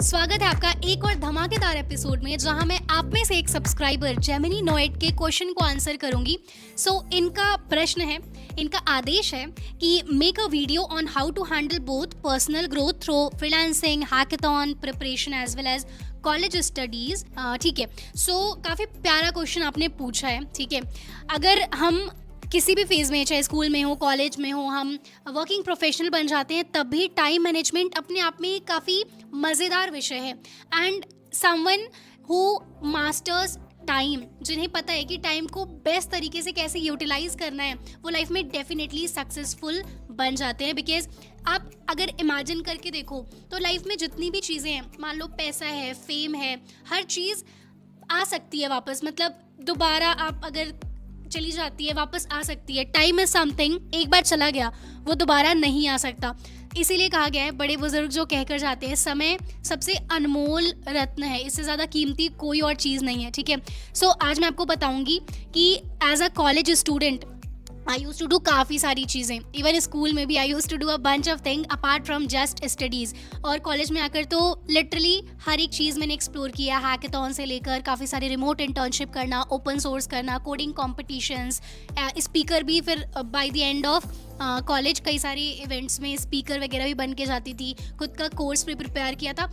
स्वागत है आपका एक और धमाकेदार एपिसोड में, जहां मैं आप में से एक सब्सक्राइबर जेमिनी नोएट के क्वेश्चन को आंसर करूंगी। इनका प्रश्न है, इनका आदेश है कि make a video on how to handle both personal growth through freelancing, hackathon preparation as well as college studies. ठीक है, काफ़ी प्यारा क्वेश्चन आपने पूछा है। ठीक है, अगर हम किसी भी फेज़ में, चाहे स्कूल में हो, कॉलेज में हो, हम वर्किंग प्रोफेशनल बन जाते हैं, तब भी टाइम मैनेजमेंट अपने आप में काफ़ी मज़ेदार विषय है। And someone who masters time, जिन्हें पता है कि टाइम को बेस्ट तरीके से कैसे यूटिलाइज करना है, वो लाइफ में डेफिनेटली सक्सेसफुल बन जाते हैं। बिकॉज आप अगर इमेजिन करके देखो तो लाइफ में जितनी भी चीज़ें हैं, मान लो पैसा है, फेम है, हर चीज़ आ सकती है वापस, मतलब दोबारा आप अगर चली जाती है वापस आ सकती है। टाइम इज समथिंग, एक बार चला गया वो दोबारा नहीं आ सकता। इसीलिए कहा गया है, बड़े बुजुर्ग जो कहकर जाते हैं, समय सबसे अनमोल रत्न है, इससे ज़्यादा कीमती कोई और चीज़ नहीं है। ठीक है, आज मैं आपको बताऊंगी कि as a college student I used to do काफ़ी सारी चीज़ें। इवन स्कूल में भी I used to do a bunch of thing apart from just studies. और कॉलेज में आकर तो लिटरली हर एक चीज़ मैंने एक्सप्लोर किया, हैकेथॉन से लेकर काफ़ी सारे रिमोट इंटर्नशिप करना, ओपन सोर्स करना, कोडिंग कॉम्पिटिशंस, स्पीकर भी। फिर by the end of college कई सारे इवेंट्स में स्पीकर वगैरह भी बन के जाती थी, खुद का कोर्स भी प्रिपेयर किया था।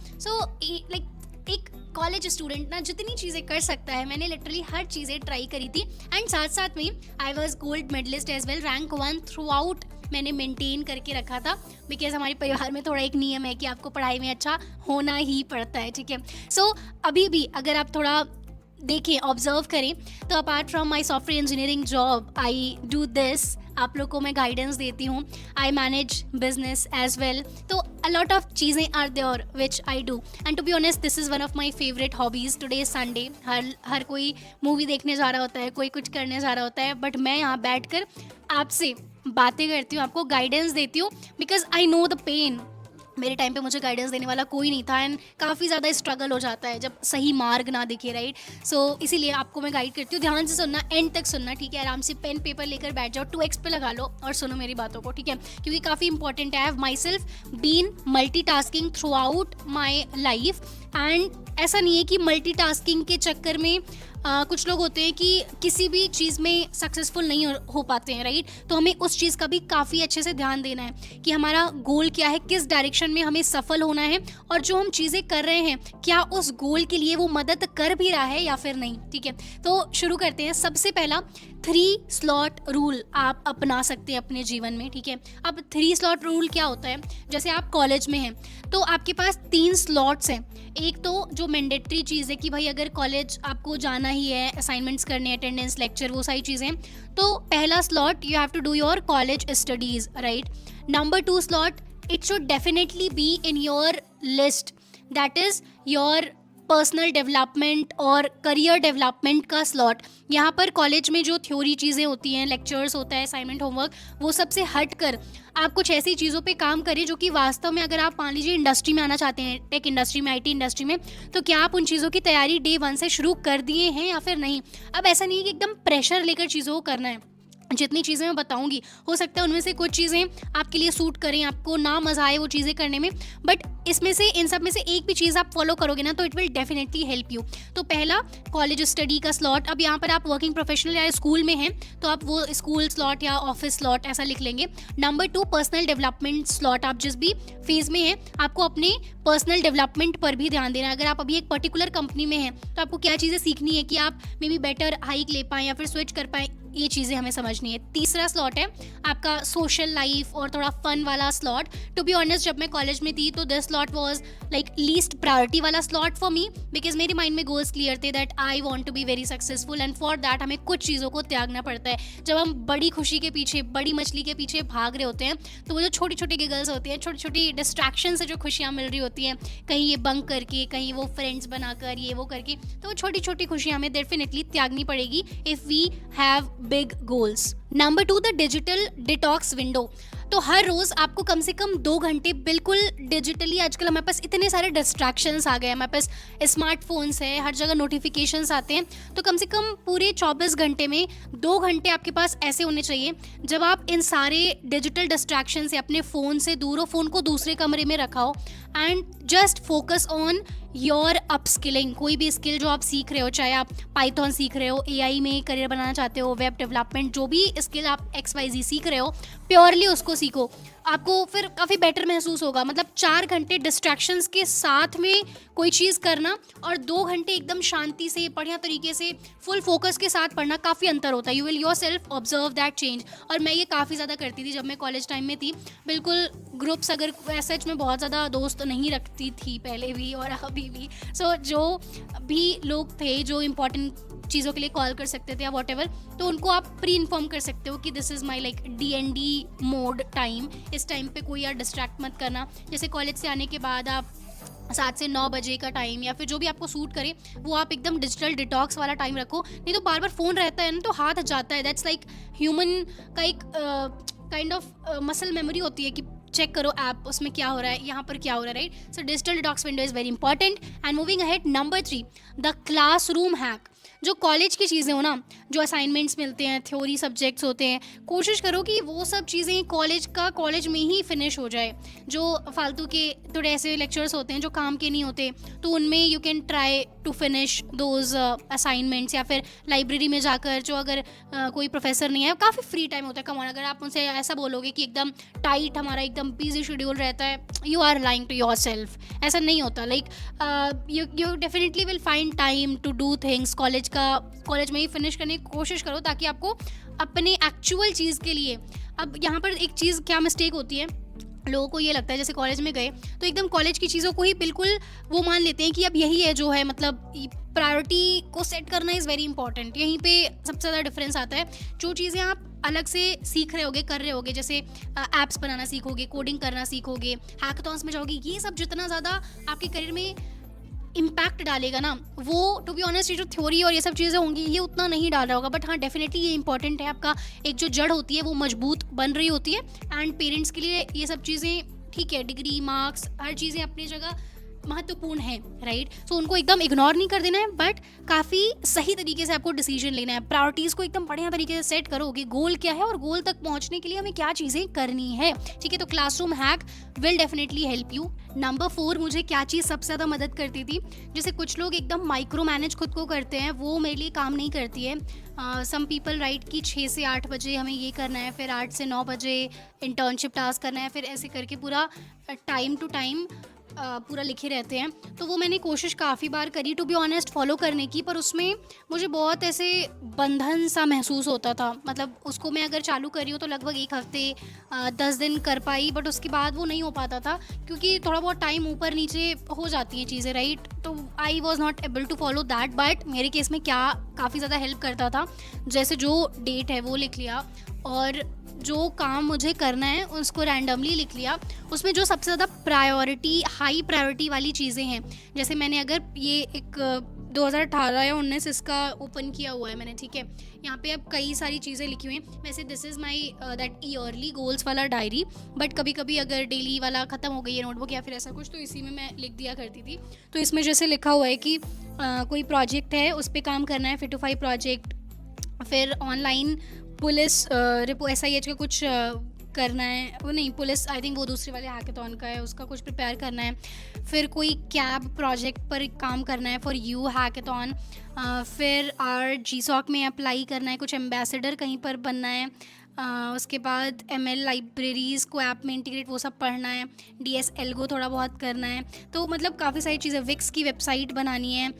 एक कॉलेज स्टूडेंट ना जितनी चीज़ें कर सकता है, मैंने लिटरली हर चीज़ें ट्राई करी थी। एंड साथ साथ में I was gold medalist as well, rank 1 throughout मैंने मेंटेन करके रखा था। बिकॉज हमारे परिवार में थोड़ा एक नियम है कि आपको पढ़ाई में अच्छा होना ही पड़ता है। ठीक है, अभी भी अगर आप थोड़ा देखें, ऑब्जर्व करें, तो apart from my software engineering job I do this, आप लोग को मैं गाइडेंस देती हूँ, I manage business as well. तो अ लॉट ऑफ चीज़ें are there which I do, and to be honest this is one of my favourite hobbies. Today is Sunday, हर कोई मूवी देखने जा रहा होता है, कोई कुछ करने जा रहा होता है, बट मैं यहाँ बैठ कर आपसे बातें करती हूँ, आपको गाइडेंस देती हूँ। Because I know the pain, मेरे टाइम पे मुझे गाइडेंस देने वाला कोई नहीं था, एंड काफ़ी ज़्यादा स्ट्रगल हो जाता है जब सही मार्ग ना दिखे, राइट। इसीलिए आपको मैं गाइड करती हूँ, ध्यान से सुनना, एंड तक सुनना। ठीक है, आराम से पेन पेपर लेकर बैठ जाओ, 2x पे लगा लो और सुनो मेरी बातों को। ठीक है, क्योंकि काफ़ी इंपॉर्टेंट है। I have myself been multitasking throughout my life. And ऐसा नहीं है कि मल्टीटास्किंग के चक्कर में कुछ लोग होते हैं कि किसी भी चीज़ में सक्सेसफुल नहीं हो पाते हैं, राइट। तो हमें उस चीज़ का भी काफ़ी अच्छे से ध्यान देना है कि हमारा गोल क्या है, किस डायरेक्शन में हमें सफल होना है, और जो हम चीज़ें कर रहे हैं क्या उस गोल के लिए वो मदद कर भी रहा है या फिर नहीं। ठीक है, तो शुरू करते हैं। सबसे पहला 3 स्लॉट रूल आप अपना सकते हैं अपने जीवन में। ठीक है, अब 3 स्लॉट रूल क्या होता है, जैसे आप कॉलेज में हैं तो आपके पास 3 स्लॉट्स हैं। एक तो जो मैंडेटरी चीज़ है कि भाई अगर कॉलेज आपको जाना ही है, असाइनमेंट्स करने, अटेंडेंस, लेक्चर, वो सारी चीज़ें, तो पहला slot you have to do your college studies, right. Number 2 slot, it should definitely be in your list, that is your personal development और करियर डेवलपमेंट का स्लॉट। यहाँ पर कॉलेज में जो थ्योरी चीज़ें होती हैं, लेक्चर्स होता है, असाइनमेंट, होमवर्क, वो सब से हट कर आप कुछ ऐसी चीज़ों पे काम करें जो कि वास्तव में, अगर आप मान लीजिए इंडस्ट्री में आना चाहते हैं, टेक इंडस्ट्री में, IT इंडस्ट्री में, तो क्या आप उन चीज़ों की तैयारी डे 1 से शुरू कर दिए हैं या फिर नहीं। अब ऐसा नहीं है कि एकदम प्रेशर लेकर चीज़ों को करना है। जितनी चीज़ें मैं बताऊंगी, हो सकता है उनमें से कुछ चीज़ें आपके लिए सूट करें, आपको ना मज़ा आए वो चीज़ें करने में, बट इसमें से, इन सब में से एक भी चीज़ आप फॉलो करोगे ना तो it will definitely help you. तो पहला कॉलेज स्टडी का स्लॉट, अब यहाँ पर आप वर्किंग प्रोफेशनल या स्कूल में हैं तो आप वो स्कूल स्लॉट या ऑफिस स्लॉट ऐसा लिख लेंगे। नंबर 2 पर्सनल डेवलपमेंट स्लॉट, आप जिस भी फेज़ में हैं आपको अपने पर्सनल डेवलपमेंट पर भी ध्यान देना है। अगर आप अभी एक पर्टिकुलर कंपनी में हैं तो आपको क्या चीज़ें सीखनी है कि आप मे बी बेटर हाइक ले पाएँ या फिर स्विच कर पाएँ, ये चीज़ें हमें समझनी है। तीसरा स्लॉट है आपका सोशल लाइफ और थोड़ा फन वाला स्लॉट। टू बी ऑनेस्ट, जब मैं कॉलेज में थी तो this slot was like least priority वाला स्लॉट फॉर मी, बिकॉज मेरे माइंड में गोल्स क्लियर थे that I want to be very successful, and for that हमें कुछ चीज़ों को त्यागना पड़ता है। जब हम बड़ी खुशी के पीछे, बड़ी मछली के पीछे भाग रहे होते हैं, तो वो जो छोटी छोटी गिगल्स होती हैं, छोटी छोटी डिस्ट्रैक्शन से जो खुशियाँ मिल रही होती हैं, कहीं ये बंक करके, कहीं वो फ्रेंड्स बनाकर, ये वो करके, तो वो छोटी छोटी खुशियाँ हमें डेफिनेटली त्यागनी पड़ेगी if we have big goals. Number 2 the digital detox window. तो हर रोज़ आपको कम से कम 2 घंटे बिल्कुल डिजिटली, आजकल हमारे पास इतने सारे डिस्ट्रैक्शंस आ गए हैं, हमारे पास स्मार्टफोन्स है, हर जगह नोटिफिकेशंस आते हैं, तो कम से कम पूरे 24 घंटे में 2 घंटे आपके पास ऐसे होने चाहिए जब आप इन सारे डिजिटल डिस्ट्रैक्शन से अपने फ़ोन से दूर हो, फ़ोन को दूसरे कमरे में रखा हो, and just focus on your upskilling. कोई भी स्किल जो आप सीख रहे हो, चाहे आप पाइथन सीख रहे हो, एआई में करियर बनाना चाहते हो, वेब डेवलपमेंट, जो भी स्किल आप XYZ सीख रहे हो, प्योरली उसको सीखो। आपको फिर काफ़ी बेटर महसूस होगा। मतलब 4 घंटे डिस्ट्रैक्शंस के साथ में कोई चीज़ करना और 2 घंटे एकदम शांति से बढ़िया तरीके से फुल फोकस के साथ पढ़ना, काफ़ी अंतर होता है। You will your self observe that change. और मैं ये काफ़ी ज़्यादा करती थी जब मैं कॉलेज टाइम में थी। बिल्कुल ग्रुप्स, अगर सच में बहुत ज़्यादा दोस्त नहीं रखती थी पहले भी और अभी भी। सो जो भी लोग थे जो इंपॉर्टेंट चीज़ों के लिए कॉल कर सकते थे या वॉट एवर, तो उनको आप प्री इन्फॉर्म कर सकते हो कि this is my like DND mode time. इस टाइम पे कोई यार डिस्ट्रैक्ट मत करना। जैसे कॉलेज से आने के बाद आप 7 से 9 बजे का टाइम या फिर जो भी आपको सूट करे वो आप एकदम डिजिटल डिटॉक्स वाला टाइम रखो। नहीं तो बार बार फ़ोन रहता है ना तो हाथ जाता है। दैट्स लाइक ह्यूमन का एक काइंड ऑफ मसल मेमोरी होती है कि चेक करो ऐप, उसमें क्या हो रहा है, यहाँ पर क्या हो रहा है, right. So digital detox window is very important. And moving ahead, number 3, the classroom hack. जो कॉलेज की चीज़ें हो ना, जो असाइनमेंट्स मिलते हैं, थ्योरी सब्जेक्ट्स होते हैं, कोशिश करो कि वो सब चीज़ें कॉलेज में ही फिनिश हो जाए। जो फालतू के थोड़े ऐसे लेक्चर्स होते हैं जो काम के नहीं होते, तो उनमें you can try to finish those assignments. या फिर लाइब्रेरी में जाकर, जो अगर कोई प्रोफेसर नहीं है, काफ़ी फ्री टाइम होता है, कम ऑन, अगर आप उनसे ऐसा बोलोगे कि एकदम टाइट हमारा एकदम बिजी शेड्यूल रहता है, you are lying to yourself. ऐसा नहीं होता। Like you definitely will find time to do things. College में ही फिनिश करने की कोशिश करो ताकि आपको अपने एक्चुअल चीज़ के लिए। अब यहाँ पर एक चीज़ क्या मिस्टेक होती है, लोगों को ये लगता है जैसे कॉलेज में गए तो एकदम कॉलेज की चीज़ों को ही बिल्कुल वो मान लेते हैं कि अब यही है जो है, मतलब प्रायोरिटी को सेट करना इज़ वेरी इंपॉर्टेंट। यहीं पे सबसे ज़्यादा डिफरेंस आता है। जो चीज़ें आप अलग से सीख रहे होगे, कर रहे होगे, जैसे ऐप्स बनाना सीखोगे, कोडिंग करना सीखोगे, हैकाथॉन्स में जाओगे, ये सब जितना ज़्यादा आपके करियर में इम्पैक्ट डालेगा ना, वो टू बी ऑनेस्ट ये जो थ्योरी और ये सब चीज़ें होंगी ये उतना नहीं डाल रहा होगा। बट हाँ, डेफिनेटली ये इंपॉर्टेंट है। आपका एक जो जड़ होती है वो मजबूत बन रही होती है। एंड पेरेंट्स के लिए ये सब चीज़ें ठीक है, डिग्री, मार्क्स, हर चीज़ें अपनी जगह महत्वपूर्ण है, राइट। सो उनको एकदम इग्नोर नहीं कर देना है, बट काफ़ी सही तरीके से आपको डिसीजन लेना है। प्रायोरिटीज़ को एकदम बढ़िया तरीके से सेट करो कि गोल क्या है और गोल तक पहुंचने के लिए हमें क्या चीज़ें करनी है, ठीक है। तो classroom hack will definitely help you. Number 4, मुझे क्या चीज़ सबसे ज़्यादा मदद करती थी, जैसे कुछ लोग एकदम माइक्रो मैनेज खुद को करते हैं, वो मेरे लिए काम नहीं करती है। सम पीपल राइट कि 6 से 8 बजे हमें ये करना है, फिर 8 से 9 बजे इंटर्नशिप टास्क करना है, फिर ऐसे करके पूरा टाइम टू टाइम पूरा लिखे रहते हैं। तो वो मैंने कोशिश काफ़ी बार करी टू बी ऑनेस्ट फॉलो करने की, पर उसमें मुझे बहुत ऐसे बंधन सा महसूस होता था। मतलब उसको मैं अगर चालू करी हूँ तो लगभग 1 हफ्ते 10 दिन कर पाई, बट उसके बाद वो नहीं हो पाता था क्योंकि थोड़ा बहुत टाइम ऊपर नीचे हो जाती हैं चीज़ें, राइट। तो I was not able to follow that. But मेरे केस में क्या काफ़ी ज़्यादा हेल्प करता था, जैसे जो डेट है वो लिख लिया और जो काम मुझे करना है उसको रैंडमली लिख लिया। उसमें जो सबसे ज़्यादा हाई प्रायोरिटी वाली चीज़ें हैं, जैसे मैंने अगर ये एक 2018 या 19 इसका ओपन किया हुआ है मैंने, ठीक है। यहाँ पे अब कई सारी चीज़ें लिखी हुई हैं। वैसे this is my that yearly goals वाला डायरी, बट कभी कभी अगर डेली वाला ख़त्म हो गई है नोटबुक या फिर ऐसा कुछ, तो इसी में मैं लिख दिया करती थी। तो इसमें जैसे लिखा हुआ है कि कोई प्रोजेक्ट है, उस पर काम करना है, 5 प्रोजेक्ट, फिर ऑनलाइन पुलिस रिपो SIH का कुछ करना है, वो नहीं, पुलिस आई थिंक वो दूसरे वाले हैकाथॉन का है, उसका कुछ प्रिपेयर करना है, फिर कोई कैब प्रोजेक्ट पर काम करना है फॉर यू हैकाथॉन, फिर GSOC में अप्लाई करना है, कुछ एम्बेसडर कहीं पर बनना है, उसके बाद ML लाइब्रेरीज़ को ऐप में इंटीग्रेट वो सब पढ़ना है, DS एल्गो थोड़ा बहुत करना है। तो मतलब काफ़ी सारी चीज़ें, विक्स की वेबसाइट बनानी है,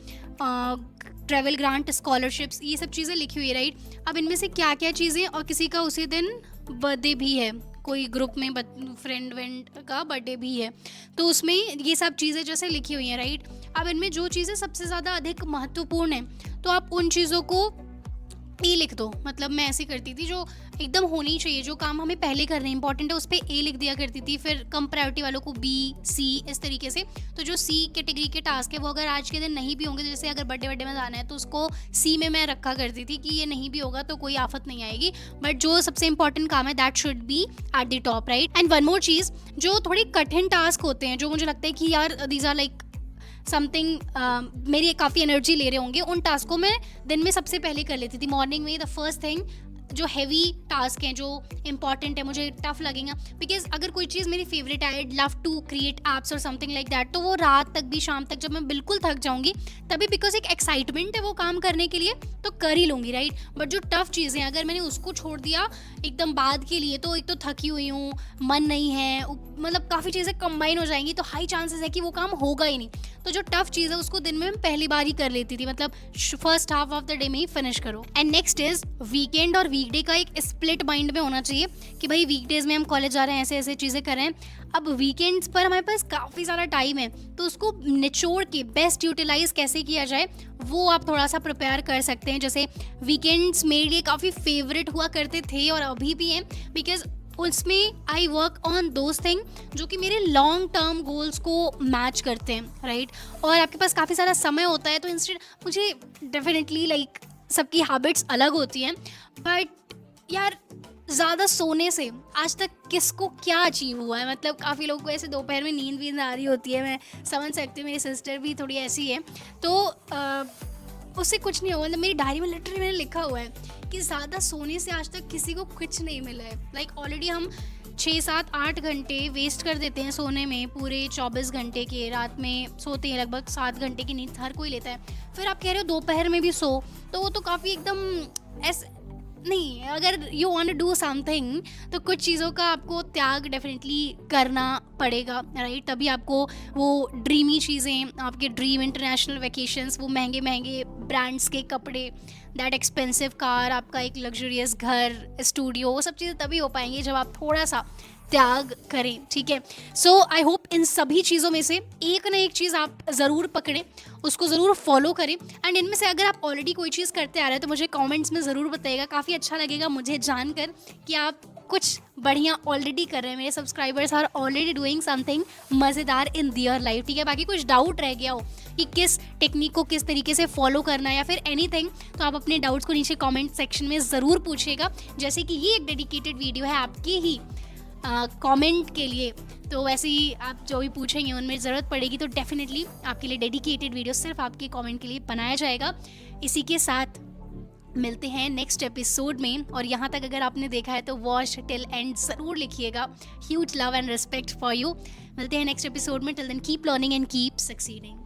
ट्रैवल ग्रांट, स्कॉलरशिप्स, ये सब चीज़ें लिखी हुई है, राइट। अब इनमें से क्या क्या चीज़ें, और किसी का उसी दिन बर्थडे भी है, कोई ग्रुप में फ्रेंड का बर्थडे भी है, तो उसमें ये सब चीज़ें जैसे लिखी हुई हैं, राइट। अब इनमें जो चीज़ें सबसे ज़्यादा अधिक महत्वपूर्ण हैं तो आप उन चीज़ों को ए लिख दो। मतलब मैं ऐसे करती थी, जो एकदम होनी चाहिए, जो काम हमें पहले करने इंपॉर्टेंट है उस पर ए लिख दिया करती थी, फिर कम प्रायोरिटी वालों को B, C, इस तरीके से। तो जो C कैटेगरी के टास्क है वो अगर आज के दिन नहीं भी होंगे, जैसे अगर बर्थडे में जाना है तो उसको C में मैं रखा करती थी कि ये नहीं भी होगा तो कोई आफत नहीं आएगी, बट जो सबसे इंपॉर्टेंट काम है that should be at the top, right. And one more चीज़, जो थोड़ी कठिन टास्क होते हैं, जो मुझे लगता है कि यार दीज आर लाइक समथिंग मेरी काफ़ी एनर्जी ले रहे होंगे, उन टास्क को मैं दिन में सबसे पहले कर लेती थी। मॉर्निंग में द फर्स्ट थिंग जो हैवी टास्क हैं, जो इंपॉर्टेंट है, मुझे टफ लगेगा। बिकॉज अगर कोई चीज़ मेरी फेवरेट है, I love to create apps और समथिंग लाइक दैट, तो वो रात तक भी, शाम तक जब मैं बिल्कुल थक जाऊंगी तभी, बिकॉज एक एक्साइटमेंट है वो काम करने के लिए, तो कर ही लूँगी, राइट। बट जो टफ चीज़ें हैं, अगर मैंने उसको छोड़ दिया एकदम बाद के लिए, तो एक तो थकी हुई हूँ, मन नहीं है, मतलब काफ़ी चीज़ें कंबाइन हो जाएंगी, तो हाई चांसेस है कि वो काम होगा ही नहीं। तो जो टफ चीज़ है उसको दिन में मैं पहली बार ही कर लेती थी, मतलब first half of the day में ही फिनिश करो। एंड नेक्स्ट इज वीकेंड और वीकडे का एक स्प्लिट माइंड में होना चाहिए कि भाई वीकडेज में हम कॉलेज जा रहे हैं, ऐसे ऐसे चीज़ें कर रहे हैं। अब वीकेंड्स पर हमारे पास काफ़ी सारा टाइम है, तो उसको निचोड़ के बेस्ट यूटिलाइज कैसे किया जाए वो आप थोड़ा सा प्रिपेयर कर सकते हैं। जैसे वीकेंड्स मेरे लिए काफ़ी फेवरेट हुआ करते थे और अभी भी हैं, बिकॉज उसमें I work on those thing जो कि मेरे लॉन्ग टर्म गोल्स को मैच करते हैं, राइट। और आपके पास काफ़ी सारा समय होता है, तो इंस्टेड मुझे डेफिनेटली लाइक सबकी हैबिट्स अलग होती हैं, बट यार ज़्यादा सोने से आज तक किसको क्या अचीव हुआ है। मतलब काफ़ी लोगों को ऐसे दोपहर में नींद आ रही होती है, मैं समझ सकती हूँ, मेरी सिस्टर भी थोड़ी ऐसी है, तो उससे कुछ नहीं होगा। मतलब मेरी डायरी में लिटरली मैंने लिखा हुआ है कि ज़्यादा सोने से आज तक किसी को कुछ नहीं मिला है। लाइक ऑलरेडी हम 6, 7, 8 घंटे वेस्ट कर देते हैं सोने में, पूरे 24 घंटे के, रात में सोते हैं लगभग 7 घंटे की नींद हर कोई लेता है। फिर आप कह रहे हो दोपहर में भी सो, तो वो तो काफ़ी एकदम ऐसे नहीं। अगर you want to do something तो कुछ चीज़ों का आपको त्याग डेफिनेटली करना पड़ेगा, राइट। तभी आपको वो ड्रीमी चीज़ें, आपके ड्रीम इंटरनेशनल वैकेशंस, वो महंगे महंगे ब्रांड्स के कपड़े, दैट एक्सपेंसिव कार, आपका एक लग्जरियस घर, स्टूडियो, वो सब चीज़ें तभी हो पाएंगी जब आप थोड़ा सा त्याग करें, ठीक है। सो आई होप इन सभी चीज़ों में से एक ना एक चीज़ आप ज़रूर पकड़ें, उसको ज़रूर फॉलो करें। एंड इनमें से अगर आप ऑलरेडी कोई चीज़ करते आ रहे हैं तो मुझे कमेंट्स में ज़रूर बताइएगा। काफ़ी अच्छा लगेगा मुझे जानकर कि आप कुछ बढ़िया ऑलरेडी कर रहे हैं। मेरे subscribers are already doing something मज़ेदार इन दियर लाइफ, ठीक है। बाकी कुछ डाउट रह गया हो कि किस टेक्निक को किस तरीके से फॉलो करना है या फिर एनीथिंग, तो आप अपने डाउट्स को नीचे कमेंट सेक्शन में ज़रूर पूछिएगा। जैसे कि ये एक डेडिकेटेड वीडियो है आपकी ही कमेंट के लिए, तो वैसे ही आप जो भी पूछेंगे उनमें ज़रूरत पड़ेगी तो डेफिनेटली आपके लिए डेडिकेटेड वीडियो सिर्फ आपके कमेंट के लिए बनाया जाएगा। इसी के साथ मिलते हैं नेक्स्ट एपिसोड में, और यहाँ तक अगर आपने देखा है तो वॉच टिल एंड ज़रूर लिखिएगा। Huge love and respect for you. मिलते हैं नेक्स्ट एपिसोड में। Till then keep learning and keep succeeding.